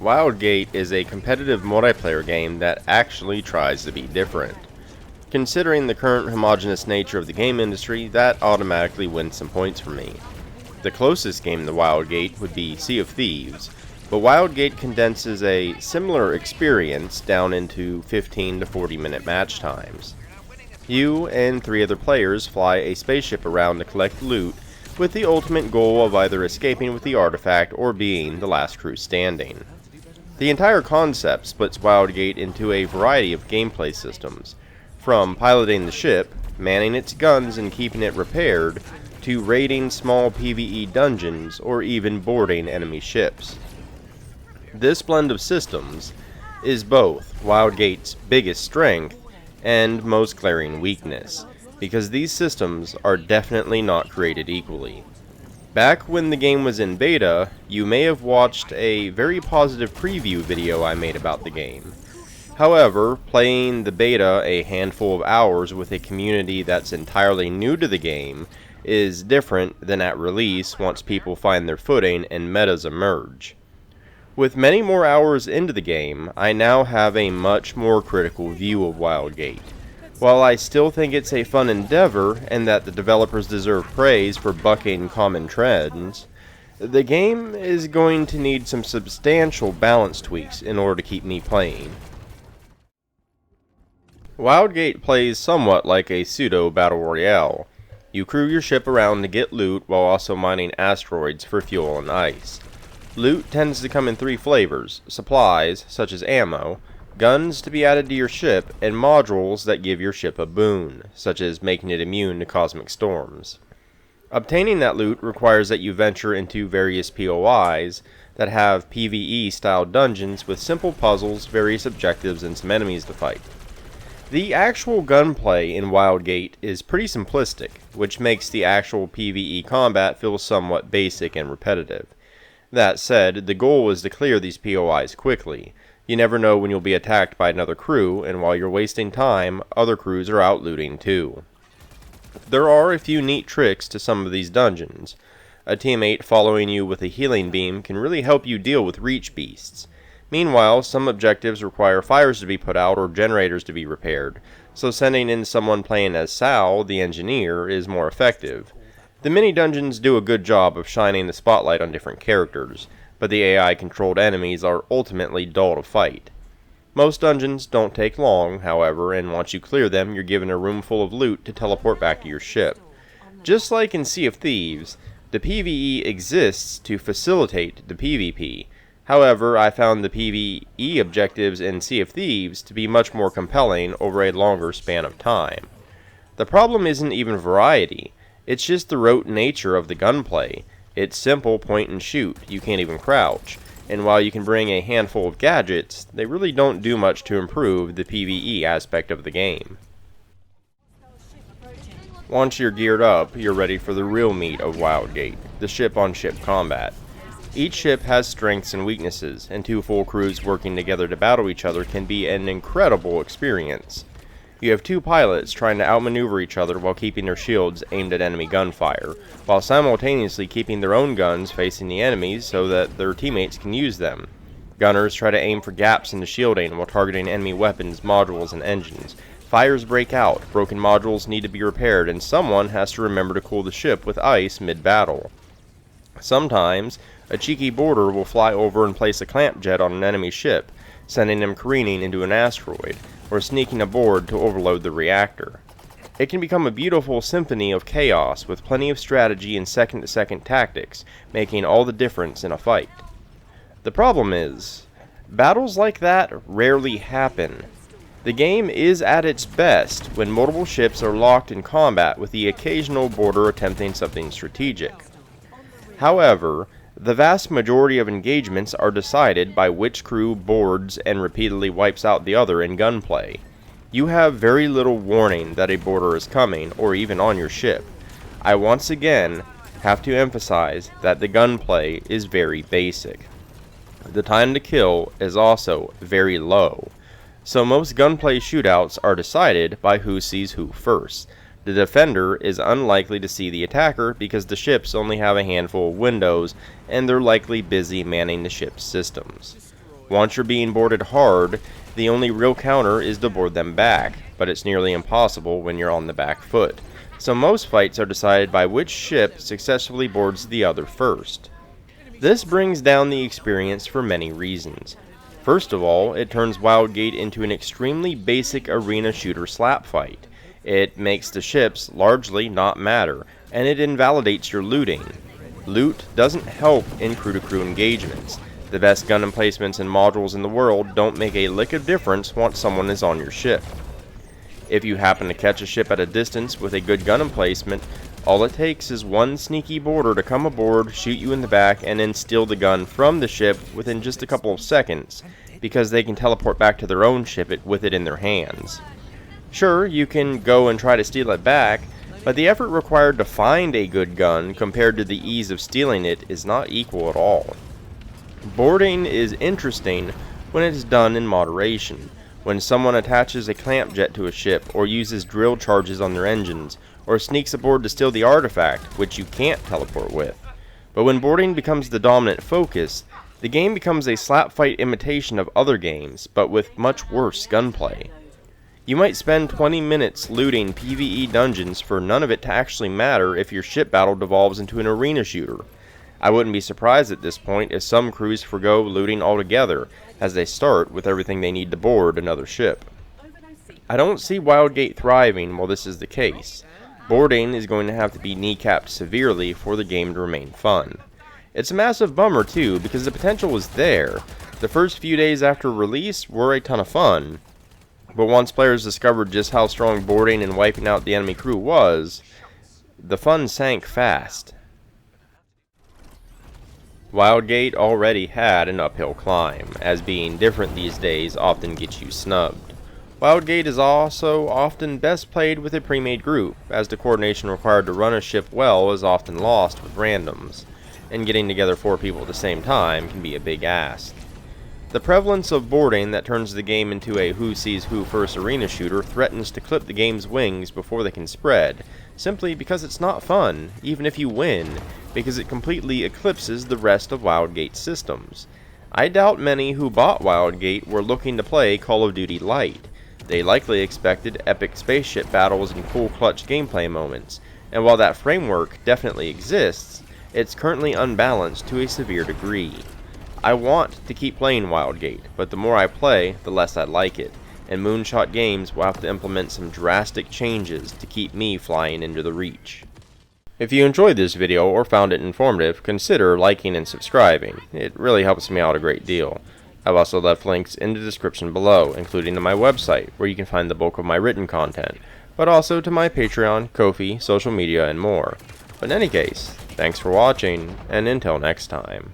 Wildgate is a competitive multiplayer game that actually tries to be different. Considering the current homogeneous nature of the game industry, that automatically wins some points for me. The closest game to Wildgate would be Sea of Thieves, but Wildgate condenses a similar experience down into 15 to 40 minute match times. You and 3 other players fly a spaceship around to collect loot, with the ultimate goal of either escaping with the artifact or being the last crew standing. The entire concept splits Wildgate into a variety of gameplay systems, from piloting the ship, manning its guns and keeping it repaired, to raiding small PvE dungeons or even boarding enemy ships. This blend of systems is both Wildgate's biggest strength and most glaring weakness, because these systems are definitely not created equally. Back when the game was in beta, you may have watched a very positive preview video I made about the game. However, playing the beta a handful of hours with a community that's entirely new to the game is different than at release once people find their footing and metas emerge. With many more hours into the game, I now have a much more critical view of Wildgate. While I still think it's a fun endeavor and that the developers deserve praise for bucking common trends, the game is going to need some substantial balance tweaks in order to keep me playing. Wildgate plays somewhat like a pseudo-battle royale. You crew your ship around to get loot while also mining asteroids for fuel and ice. Loot tends to come in 3 flavors: supplies, such as ammo, guns to be added to your ship, and modules that give your ship a boon, such as making it immune to cosmic storms. Obtaining that loot requires that you venture into various POIs that have PvE-style dungeons with simple puzzles, various objectives, and some enemies to fight. The actual gunplay in Wildgate is pretty simplistic, which makes the actual PvE combat feel somewhat basic and repetitive. That said, the goal is to clear these POIs quickly. You never know when you'll be attacked by another crew, and while you're wasting time, other crews are out looting too. There are a few neat tricks to some of these dungeons. A teammate following you with a healing beam can really help you deal with reach beasts. Meanwhile, some objectives require fires to be put out or generators to be repaired, so sending in someone playing as Sal, the engineer, is more effective. The mini-dungeons do a good job of shining the spotlight on different characters, but the AI-controlled enemies are ultimately dull to fight. Most dungeons don't take long, however, and once you clear them, you're given a room full of loot to teleport back to your ship. Just like in Sea of Thieves, the PvE exists to facilitate the PvP. However, I found the PvE objectives in Sea of Thieves to be much more compelling over a longer span of time. The problem isn't even variety, it's just the rote nature of the gunplay. It's simple point and shoot, you can't even crouch, and while you can bring a handful of gadgets, they really don't do much to improve the PvE aspect of the game. Once you're geared up, you're ready for the real meat of Wildgate, the ship-on-ship combat. Each ship has strengths and weaknesses, and 2 full crews working together to battle each other can be an incredible experience. You have 2 pilots trying to outmaneuver each other while keeping their shields aimed at enemy gunfire, while simultaneously keeping their own guns facing the enemies so that their teammates can use them. Gunners try to aim for gaps in the shielding while targeting enemy weapons, modules, and engines. Fires break out, broken modules need to be repaired, and someone has to remember to cool the ship with ice mid-battle. Sometimes, a cheeky boarder will fly over and place a clamp jet on an enemy ship, sending them careening into an asteroid, or sneaking aboard to overload the reactor. It can become a beautiful symphony of chaos with plenty of strategy and second-to-second tactics, making all the difference in a fight. The problem is, battles like that rarely happen. The game is at its best when multiple ships are locked in combat with the occasional boarder attempting something strategic. However, the vast majority of engagements are decided by which crew boards and repeatedly wipes out the other in gunplay. You have very little warning that a boarder is coming or even on your ship. I once again have to emphasize that the gunplay is very basic. The time to kill is also very low, so most gunplay shootouts are decided by who sees who first. The defender is unlikely to see the attacker because the ships only have a handful of windows and they're likely busy manning the ship's systems. Once you're being boarded hard, the only real counter is to board them back, but it's nearly impossible when you're on the back foot. So most fights are decided by which ship successfully boards the other first. This brings down the experience for many reasons. First of all, it turns Wildgate into an extremely basic arena shooter slap fight. It makes the ships largely not matter, and it invalidates your looting. Loot doesn't help in crew-to-crew engagements. The best gun emplacements and modules in the world don't make a lick of difference once someone is on your ship. If you happen to catch a ship at a distance with a good gun emplacement, all it takes is one sneaky boarder to come aboard, shoot you in the back, and then steal the gun from the ship within just a couple of seconds, because they can teleport back to their own ship with it in their hands. Sure, you can go and try to steal it back, but the effort required to find a good gun compared to the ease of stealing it is not equal at all. Boarding is interesting when it is done in moderation. When someone attaches a clamp jet to a ship, or uses drill charges on their engines, or sneaks aboard to steal the artifact, which you can't teleport with. But when boarding becomes the dominant focus, the game becomes a slapfight imitation of other games, but with much worse gunplay. You might spend 20 minutes looting PvE dungeons for none of it to actually matter if your ship battle devolves into an arena shooter. I wouldn't be surprised at this point if some crews forgo looting altogether, as they start with everything they need to board another ship. I don't see Wildgate thriving while this is the case. Boarding is going to have to be kneecapped severely for the game to remain fun. It's a massive bummer too, because the potential was there. The first few days after release were a ton of fun, but once players discovered just how strong boarding and wiping out the enemy crew was, the fun sank fast. Wildgate already had an uphill climb, as being different these days often gets you snubbed. Wildgate is also often best played with a pre-made group, as the coordination required to run a ship well is often lost with randoms, and getting together 4 people at the same time can be a big ask. The prevalence of boarding that turns the game into a who sees who first arena shooter threatens to clip the game's wings before they can spread, simply because it's not fun, even if you win, because it completely eclipses the rest of Wildgate's systems. I doubt many who bought Wildgate were looking to play Call of Duty Light. They likely expected epic spaceship battles and cool clutch gameplay moments, and while that framework definitely exists, it's currently unbalanced to a severe degree. I want to keep playing Wildgate, but the more I play, the less I like it, and Moonshot Games will have to implement some drastic changes to keep me flying into the Reach. If you enjoyed this video or found it informative, consider liking and subscribing. It really helps me out a great deal. I've also left links in the description below, including to my website, where you can find the bulk of my written content, but also to my Patreon, Ko-fi, social media, and more. But in any case, thanks for watching, and until next time.